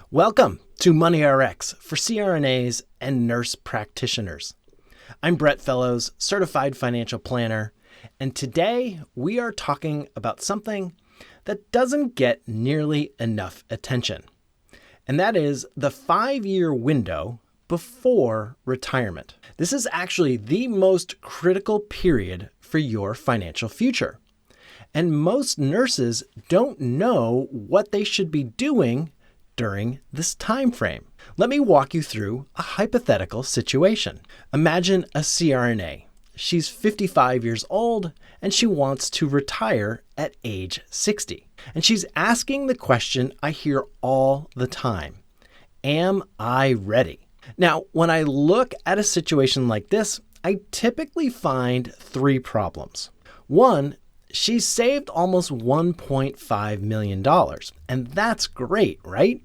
Welcome to Money RX for CRNAs and nurse practitioners. I'm Brett Fellows, certified financial planner, and today we are talking about something that doesn't get nearly enough attention, and that is the 5-year window before retirement. This is actually the most critical period for your financial future, and most nurses don't know what they should be doing during this time frame. Let me walk you through a hypothetical situation. Imagine a CRNA. She's 55 years old and she wants to retire at age 60. And she's asking the question I hear all the time: am I ready? Now, when I look at a situation like this, I typically find 3 problems. One, she's saved almost $1.5 million, and that's great, right?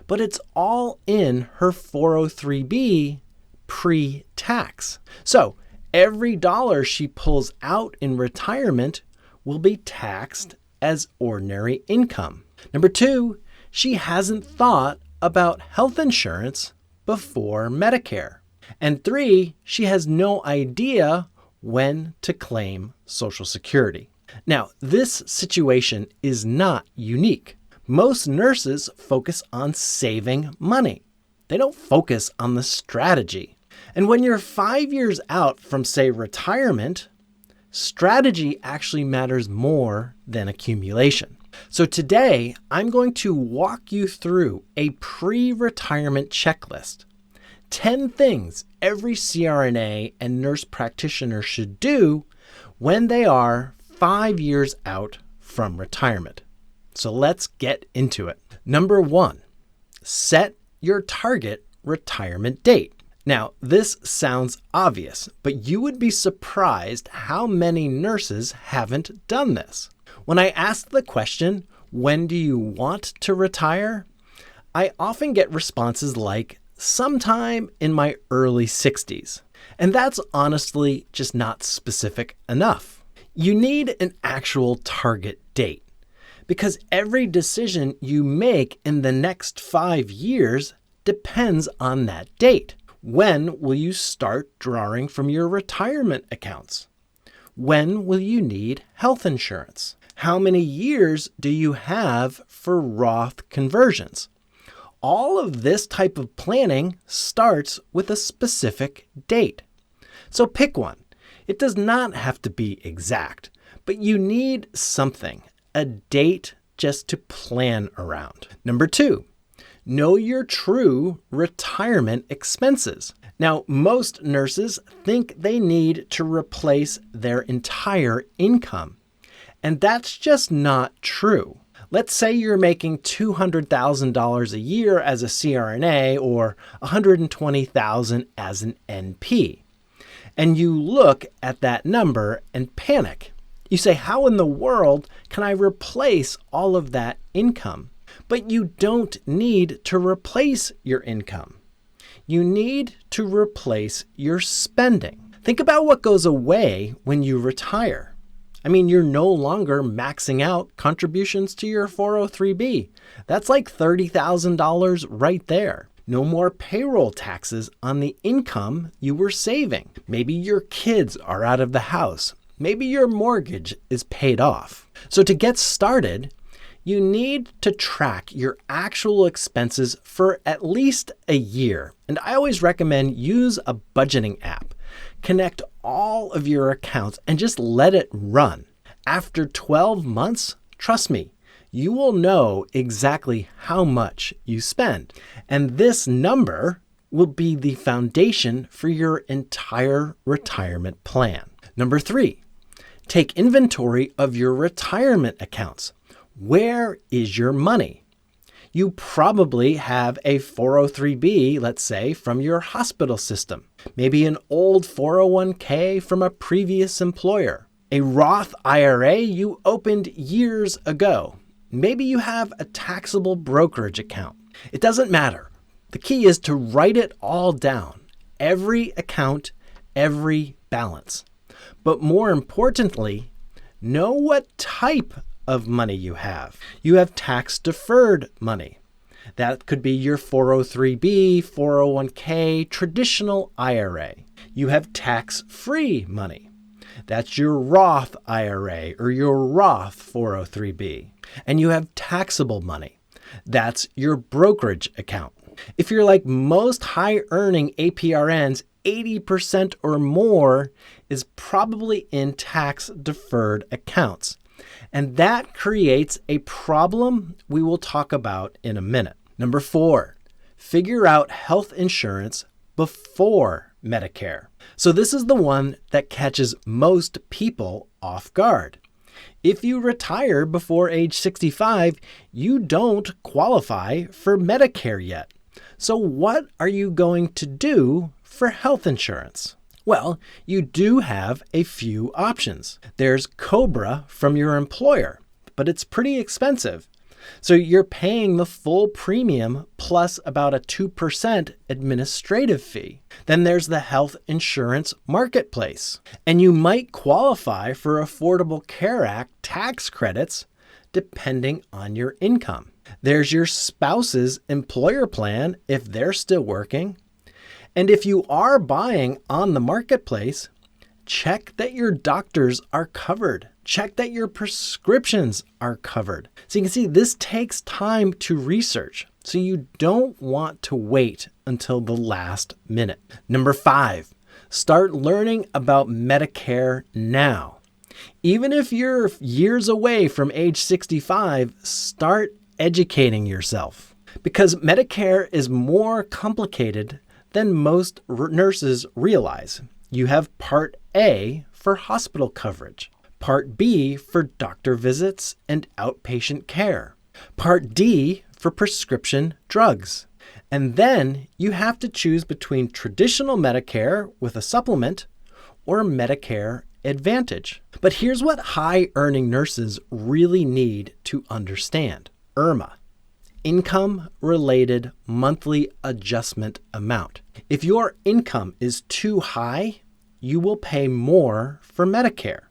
But it's all in her 403b pre-tax. So every dollar she pulls out in retirement will be taxed as ordinary income. Number 2, she hasn't thought about health insurance before Medicare. And 3, she has no idea when to claim Social Security. Now, this situation is not unique. Most nurses focus on saving money. They don't focus on the strategy. And when you're 5 years out from, say, retirement, strategy actually matters more than accumulation. So today, I'm going to walk you through a pre-retirement checklist. 10 things every CRNA and nurse practitioner should do when they are 5 years out from retirement. So let's get into it. Number 1, set your target retirement date. Now, this sounds obvious, but you would be surprised how many nurses haven't done this. When I ask the question, when do you want to retire? I often get responses like, sometime in my early 60s. And that's honestly just not specific enough. You need an actual target date, because every decision you make in the next 5 years depends on that date. When will you start drawing from your retirement accounts? When will you need health insurance? How many years do you have for Roth conversions? All of this type of planning starts with a specific date. So pick one. It does not have to be exact, but you need something, a date just to plan around. Number 2, know your true retirement expenses. Now, most nurses think they need to replace their entire income, and that's just not true. Let's say you're making $200,000 a year as a CRNA or $120,000 as an NP. And you look at that number and panic. You say, how in the world can I replace all of that income? But you don't need to replace your income. You need to replace your spending. Think about what goes away when you retire. I mean, you're no longer maxing out contributions to your 403b. That's like $30,000 right there. No more payroll taxes on the income you were saving. Maybe your kids are out of the house. Maybe your mortgage is paid off. So to get started, you need to track your actual expenses for at least a year. And I always recommend use a budgeting app. Connect all of your accounts and just let it run. After 12 months, trust me, you will know exactly how much you spend. And this number will be the foundation for your entire retirement plan. Number 3, take inventory of your retirement accounts. Where is your money? You probably have a 403b, let's say, from your hospital system. Maybe an old 401k from a previous employer. A Roth IRA you opened years ago. Maybe you have a taxable brokerage account. It doesn't matter. The key is to write it all down. Every account, every balance. But more importantly, know what type of money you have. You have tax-deferred money. That could be your 403b, 401k, traditional IRA. You have tax-free money. That's your Roth IRA or your Roth 403b. And you have taxable money. That's your brokerage account. If you're like most high-earning APRNs, 80% or more is probably in tax-deferred accounts. And that creates a problem we will talk about in a minute. Number 4, figure out health insurance before Medicare. So this is the one that catches most people off guard. If you retire before age 65, you don't qualify for Medicare yet. So what are you going to do for health insurance? Well, you do have a few options. There's COBRA from your employer, but it's pretty expensive. So you're paying the full premium plus about a 2% administrative fee. Then there's the Health Insurance Marketplace. And you might qualify for Affordable Care Act tax credits depending on your income. There's your spouse's employer plan if they're still working. And if you are buying on the marketplace, check that your doctors are covered. Check that your prescriptions are covered. So you can see this takes time to research. So you don't want to wait until the last minute. Number 5, start learning about Medicare now. Even if you're years away from age 65, start educating yourself. Because Medicare is more complicated than most nurses realize. You have Part A for hospital coverage, Part B for doctor visits and outpatient care, Part D for prescription drugs. And then you have to choose between traditional Medicare with a supplement or Medicare Advantage. But here's what high-earning nurses really need to understand. IRMAA, Income-Related Monthly Adjustment Amount. If your income is too high, you will pay more for Medicare.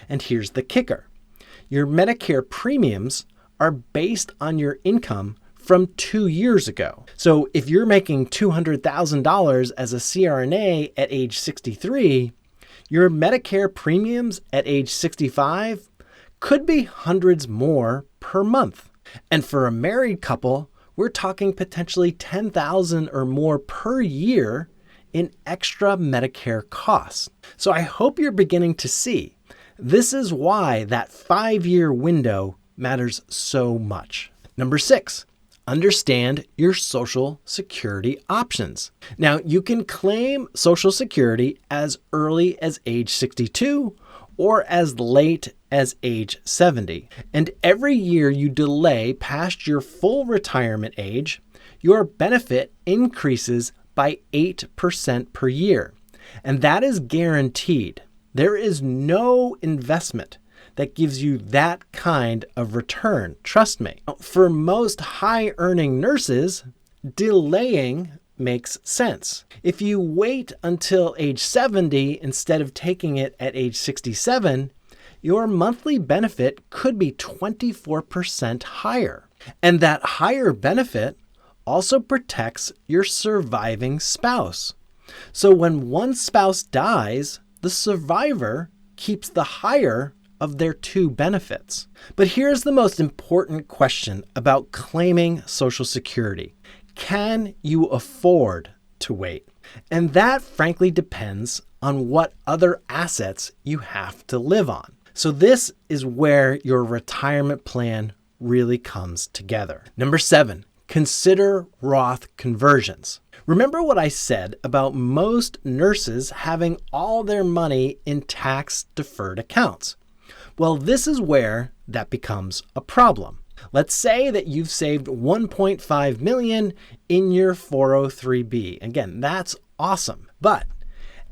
And here's the kicker. Your Medicare premiums are based on your income from 2 years ago. So if you're making $200,000 as a CRNA at age 63, your Medicare premiums at age 65 could be hundreds more per month. And for a married couple, we're talking potentially $10,000 or more per year in extra Medicare costs. So I hope you're beginning to see this is why that 5-year window matters so much. Number 6, understand your Social Security options. Now, you can claim Social Security as early as age 62 or as late as age 70. And every year you delay past your full retirement age, your benefit increases by 8% per year. And that is guaranteed. There is no investment that gives you that kind of return. Trust me. For most high-earning nurses, delaying makes sense. If you wait until age 70 instead of taking it at age 67, your monthly benefit could be 24% higher. And that higher benefit also protects your surviving spouse. So when one spouse dies, the survivor keeps the higher of their 2 benefits. But here's the most important question about claiming Social Security. Can you afford to wait? And that frankly depends on what other assets you have to live on. So this is where your retirement plan really comes together. Number 7, consider Roth conversions. Remember what I said about most nurses having all their money in tax-deferred accounts? Well, this is where that becomes a problem. Let's say that you've saved $1.5 million in your 403b. Again, that's awesome. But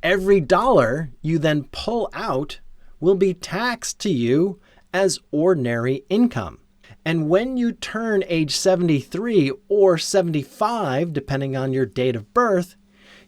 every dollar you then pull out will be taxed to you as ordinary income. And when you turn age 73 or 75, depending on your date of birth,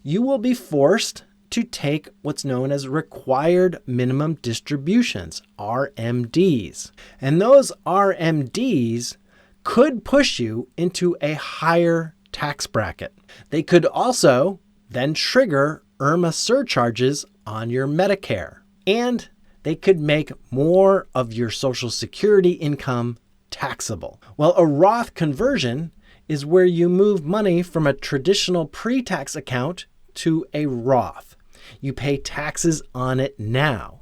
you will be forced to take what's known as required minimum distributions, RMDs. And those RMDs could push you into a higher tax bracket. They could also then trigger IRMAA surcharges on your Medicare, and they could make more of your Social Security income taxable. Well, a Roth conversion is where you move money from a traditional pre-tax account to a Roth. You pay taxes on it now,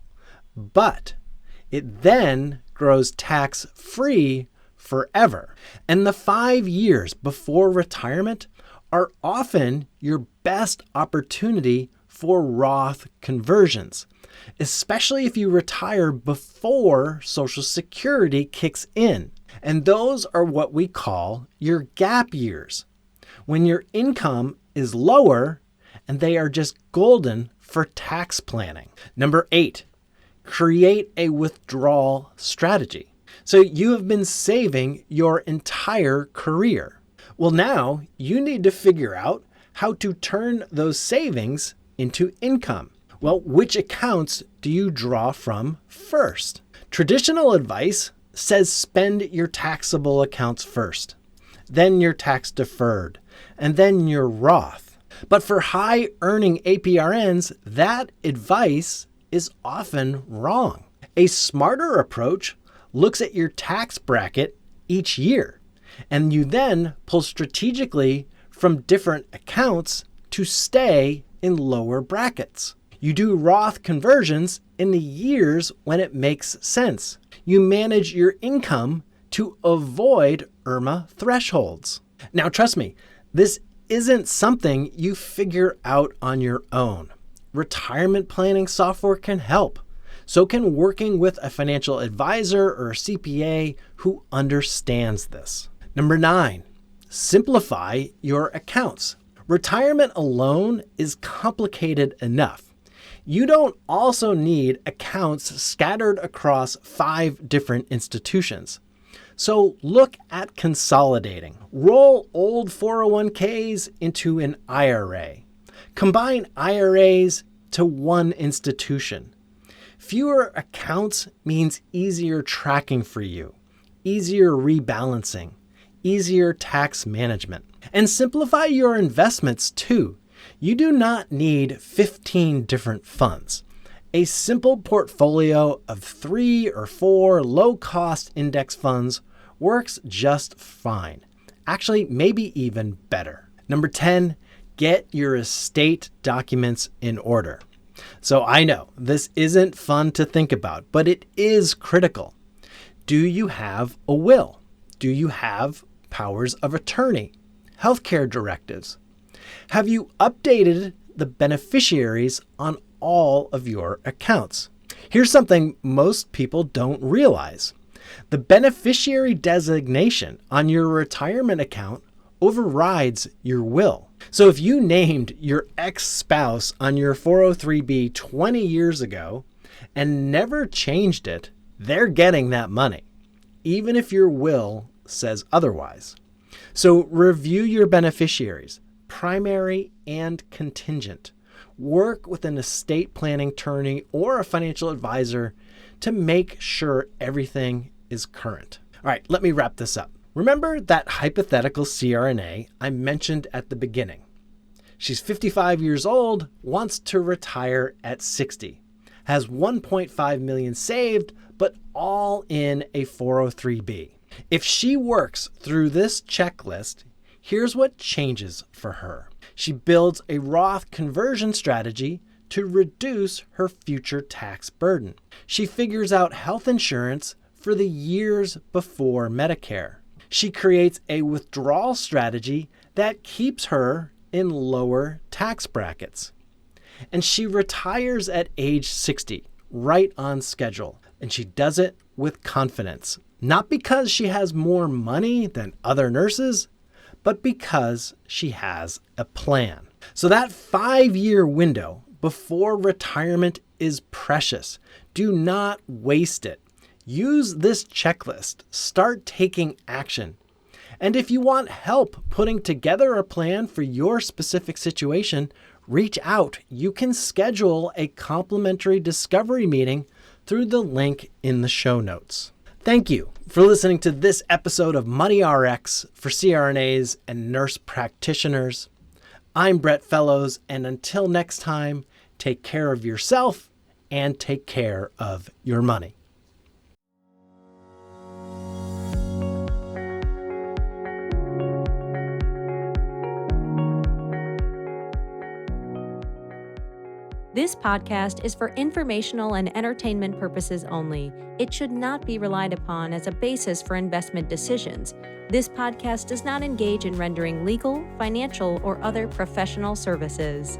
but it then grows tax-free forever. And the 5 years before retirement are often your best opportunity for Roth conversions, especially if you retire before Social Security kicks in. And those are what we call your gap years, when your income is lower and they are just golden for tax planning. Number 8, create a withdrawal strategy. So you have been saving your entire career. Well, now you need to figure out how to turn those savings into income. Well, which accounts do you draw from first? Traditional advice says spend your taxable accounts first, then your tax deferred, and then your Roth. But for high earning APRNs, that advice is often wrong. A smarter approach looks at your tax bracket each year, and you then pull strategically from different accounts to stay in lower brackets. You do Roth conversions in the years when it makes sense. You manage your income to avoid IRMAA thresholds. Now, trust me, this isn't something you figure out on your own. Retirement planning software can help. So can working with a financial advisor or a CPA who understands this. Number 9, simplify your accounts. Retirement alone is complicated enough. You don't also need accounts scattered across 5 different institutions. So look at consolidating. Roll old 401ks into an IRA. Combine IRAs to one institution. Fewer accounts means easier tracking for you, easier rebalancing, easier tax management. And simplify your investments too. You do not need 15 different funds. A simple portfolio of 3 or 4 low-cost index funds works just fine. Actually, maybe even better. Number 10, get your estate documents in order. So I know this isn't fun to think about, but it is critical. Do you have a will? Do you have powers of attorney? Healthcare directives? Have you updated the beneficiaries on all of your accounts? Here's something most people don't realize. The beneficiary designation on your retirement account overrides your will. So if you named your ex-spouse on your 403b 20 years ago and never changed it, they're getting that money, even if your will says otherwise. So review your beneficiaries, primary and contingent. Work with an estate planning attorney or a financial advisor to make sure everything is current. All right, let me wrap this up. Remember that hypothetical CRNA I mentioned at the beginning? She's 55 years old, wants to retire at 60, has $1.5 million saved, but all in a 403b. If she works through this checklist, here's what changes for her. She builds a Roth conversion strategy to reduce her future tax burden. She figures out health insurance for the years before Medicare. She creates a withdrawal strategy that keeps her in lower tax brackets. And she retires at age 60, right on schedule. And she does it with confidence. Not because she has more money than other nurses, but because she has a plan. So that 5-year window before retirement is precious. Do not waste it. Use this checklist. Start taking action. And if you want help putting together a plan for your specific situation, reach out. You can schedule a complimentary discovery meeting through the link in the show notes. Thank you for listening to this episode of Money RX for CRNAs and nurse practitioners. I'm Brett Fellows, and until next time, take care of yourself and take care of your money. This podcast is for informational and entertainment purposes only. It should not be relied upon as a basis for investment decisions. This podcast does not engage in rendering legal, financial, or other professional services.